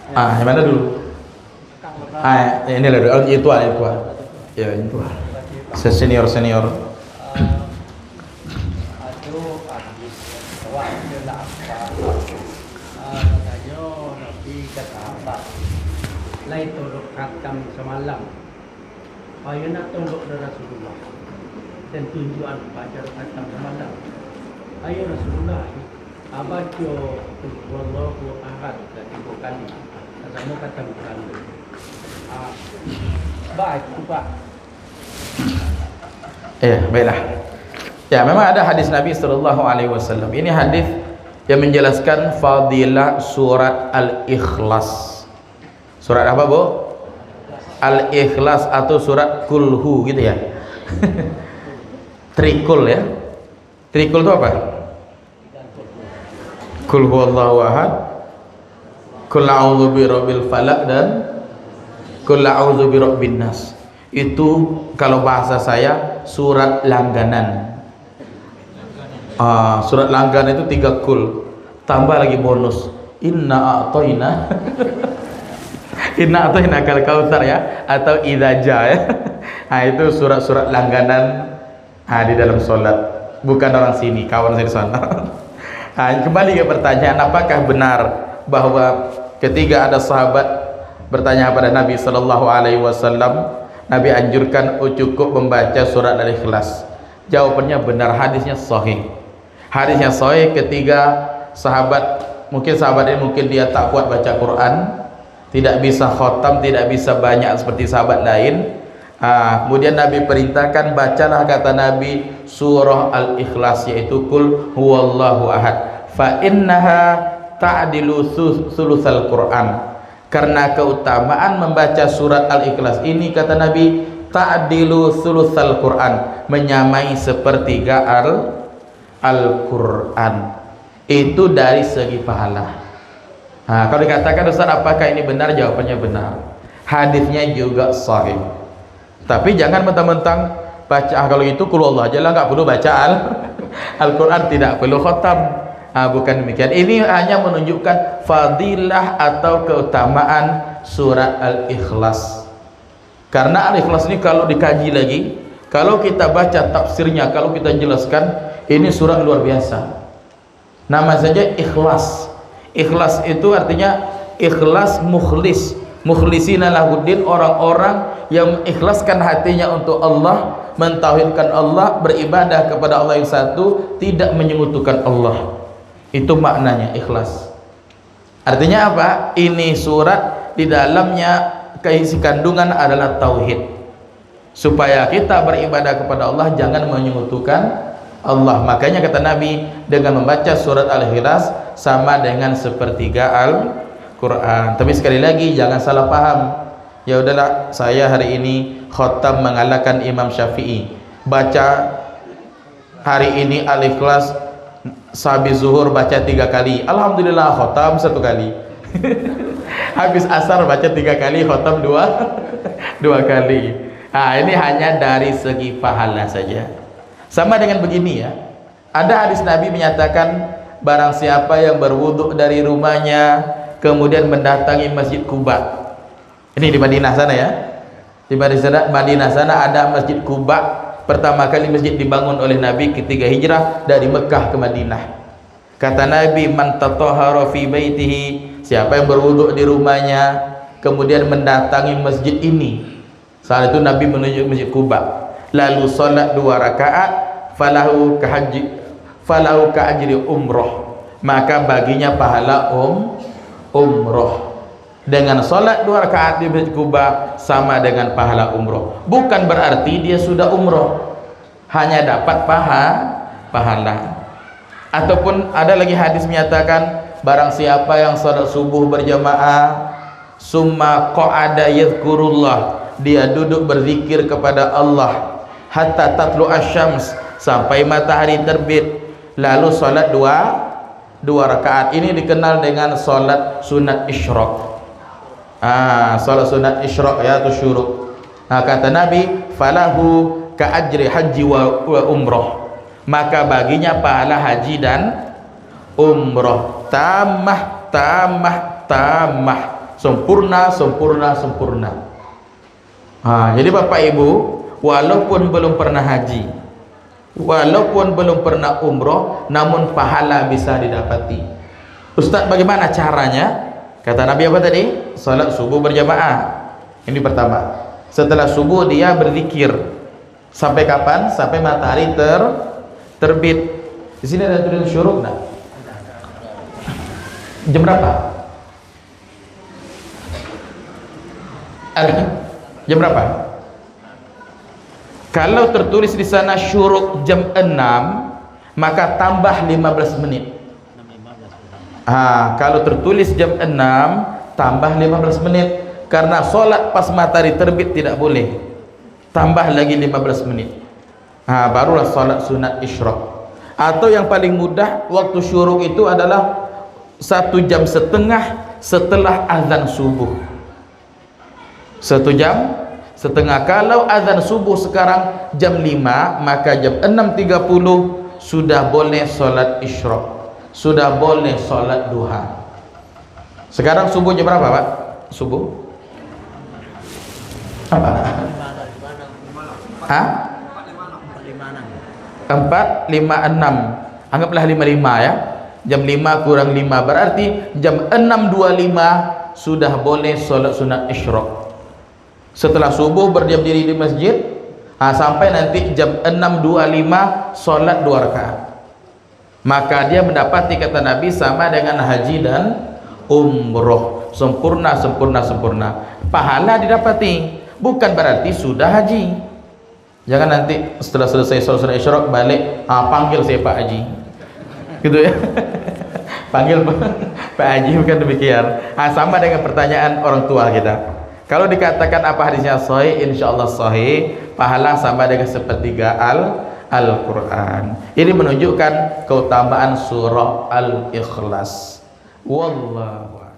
Yang mana dulu? Ini lah dulu. Itu itu. Ya, itu. Senior. Lain tolok khatam semalam. Ayat nak tolok dari Rasulullah dan tunjuan baca khatam semalam. Ayat Rasulullah abajo wallahu ahad tiga kali. Sama khatam kali. Baik, Pak. Baiklah. Ya, memang ada hadis Nabi sallallahu alaihi wasallam. Ini hadis yang menjelaskan fadilah surat Al-Ikhlas. Surat apa, Bu? Al-Ikhlas atau surat Kulhu gitu ya. Trikul ya. Trikul itu apa? Kul huwallahu ahad, Kul a'udzu birabbil falaq, dan Kul a'udzu birabbin nas. Itu kalau bahasa saya surat langganan. Surat langganan itu 3 kul. Tambah lagi bonus. Inna a'toina. Inna a'toina kal kautsar ya, atau idza jaa ya. Itu surat-surat langganan di dalam salat. Bukan orang sini, kawan saya di sana. Kembali ke pertanyaan, apakah benar bahwa ketika ada sahabat bertanya kepada Nabi sallallahu alaihi wasallam, Nabi anjurkan cukup membaca surat Al-Ikhlas? Jawabannya benar, hadisnya sahih. Hadisnya sahih ketika sahabat ini dia tak kuat baca Quran, tidak bisa khatam, tidak bisa banyak seperti sahabat lain. Kemudian Nabi perintahkan, bacalah kata Nabi surah Al-Ikhlas, yaitu Qul huwallahu ahad, fa innaha ta'dilu sulusal Quran. Karena keutamaan membaca surat Al-Ikhlas ini, kata Nabi, ta'dilu sulusal Quran, menyamai sepertiga Al-Quran. Itu dari segi pahala. Kalau dikatakan, Ustaz, apakah ini benar? Jawabannya benar. Hadisnya juga sahih. Tapi jangan mentang-mentang baca kalau itu Qul Allah aja lah, nggak perlu baca Al-Quran, tidak perlu khatam. Bukan demikian. Ini hanya menunjukkan fadilah atau keutamaan surat Al-Ikhlas. Karena Al-Ikhlas ini kalau dikaji lagi, kalau kita baca tafsirnya, kalau kita jelaskan, ini surat luar biasa. Nama saja Ikhlas. Ikhlas itu artinya ikhlas mukhlis. Mukhlisina lahuddin, orang-orang yang mengikhlaskan hatinya untuk Allah, mentauhidkan Allah, beribadah kepada Allah yang satu, tidak menyekutukan Allah. Itu maknanya ikhlas. Artinya apa? Ini surat di dalamnya keisi kandungan adalah tauhid, supaya kita beribadah kepada Allah jangan menyekutukan Allah. Makanya kata Nabi, dengan membaca surat Al-Ikhlas sama dengan sepertiga Al-Quran. Tapi sekali lagi jangan salah paham. Ya udahlah, saya hari ini khatam mengalahkan Imam Syafi'i, baca hari ini Al-Ikhlas sehabis zuhur baca 3 kali, alhamdulillah khatam 1 kali. Habis asar baca 3 kali, khatam 2 kali. Ini hanya dari segi pahala saja. Sama dengan begini ya, ada hadis Nabi menyatakan, barang siapa yang berwuduk dari rumahnya kemudian mendatangi Masjid Quba. Ini di Madinah sana ya. Di Madinah sana ada Masjid Quba. Pertama kali masjid dibangun oleh Nabi ketika hijrah dari Mekah ke Madinah. Kata Nabi, man tatahhara fi baitihi, siapa yang berwuduk di rumahnya kemudian mendatangi masjid ini. Saat itu Nabi menunjuk Masjid Quba, lalu salat 2 rakaat, falahu ka ajri umroh, maka baginya pahala umroh. Dengan salat 2 rakaat di Masjid Quba sama dengan pahala umroh. Bukan berarti dia sudah umroh, hanya dapat pahala. Ataupun ada lagi hadis menyatakan, barang siapa yang salat subuh berjamaah, summa qa'ada yadhkurullah, dia duduk berzikir kepada Allah, hatta tatlu asyams, sampai matahari terbit, lalu salat 2 rakaat. Ini dikenal dengan salat sunat isyraq. Salat sunat isyraq ya, atau syuruk. Kata Nabi, falahu ka ajri haji wa umroh, maka baginya pahala haji dan umroh, tamah tamah, sempurna, sempurna, sempurna. Jadi Bapak Ibu, walaupun belum pernah haji, walaupun belum pernah umroh, namun pahala bisa didapati. Ustaz, bagaimana caranya? Kata Nabi apa tadi? Salat subuh berjamaah. Ini pertama. Setelah subuh dia berzikir. Sampai kapan? Sampai matahari terbit. Di sini ada tulisan syuruk nak? Jam berapa? Jam berapa? Kalau tertulis di sana syuruk jam 6, maka tambah 15 menit. Kalau tertulis jam 6, tambah 15 menit. Karena solat pas matahari terbit tidak boleh. Tambah lagi 15 menit. Barulah solat sunat isyraq. Atau yang paling mudah, waktu syuruk itu adalah 1,5 jam setelah azan subuh. 1,5 jam. Kalau azan subuh sekarang jam 5, maka jam 6.30 sudah boleh solat isyraq, sudah boleh solat duha. Sekarang subuh jam berapa Pak? Subuh apa? 4.56. Anggaplah 55 ya. Jam 5 kurang 5 berarti jam 6.25 sudah boleh solat sunat isyraq. Setelah subuh berdiam diri di masjid, sampai nanti jam 6.25 solat 2 rakaat. Maka dia mendapati, kata Nabi, sama dengan haji dan umroh, sempurna, sempurna, sempurna. Pahala didapati, bukan berarti sudah haji. Jangan nanti setelah selesai solat isyraq balik, panggil saya Pak Haji, gitu ya. Panggil Pak Haji, bukan demikian. Sama dengan pertanyaan orang tua kita. Kalau dikatakan apa hadisnya sahih, insyaallah sahih, pahala sama dengan sepertiga Al-Quran. Ini menunjukkan keutamaan surah Al-Ikhlas. Wallahu a'lam.